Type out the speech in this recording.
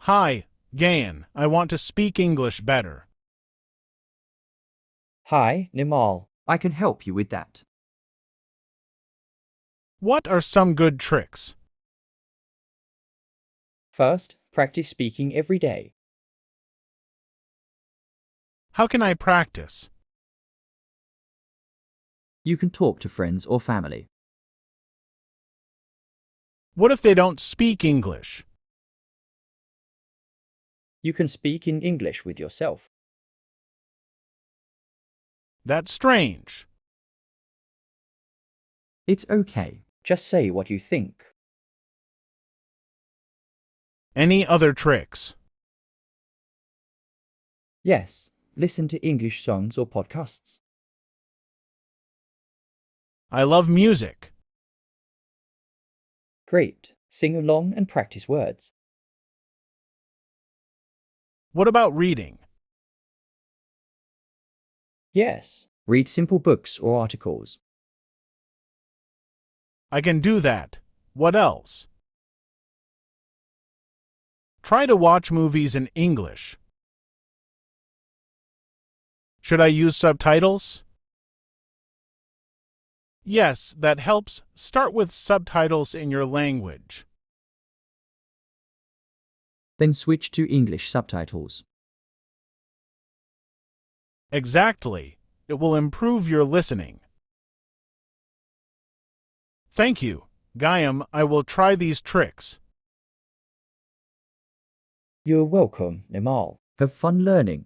Hi, Gayan. I want to speak English better. Hi, Nimal. I can help you with that. What are some good tricks? First, practice speaking every day. How can I practice? You can talk to friends or family. What if they don't speak English? You can speak in English with yourself. That's strange. It's okay. Just say what you think. Any other tricks? Yes, listen to English songs or podcasts. I love music. Great. Sing along and practice words. What about reading? Yes, read simple books or articles. I can do that. What else? Try to watch movies in English. Should I use subtitles? Yes, that helps. Start with subtitles in your language. Then switch to English subtitles. Exactly. It will improve your listening. Thank you, Gayam. I will try these tricks. You're welcome, Nimal. Have fun learning.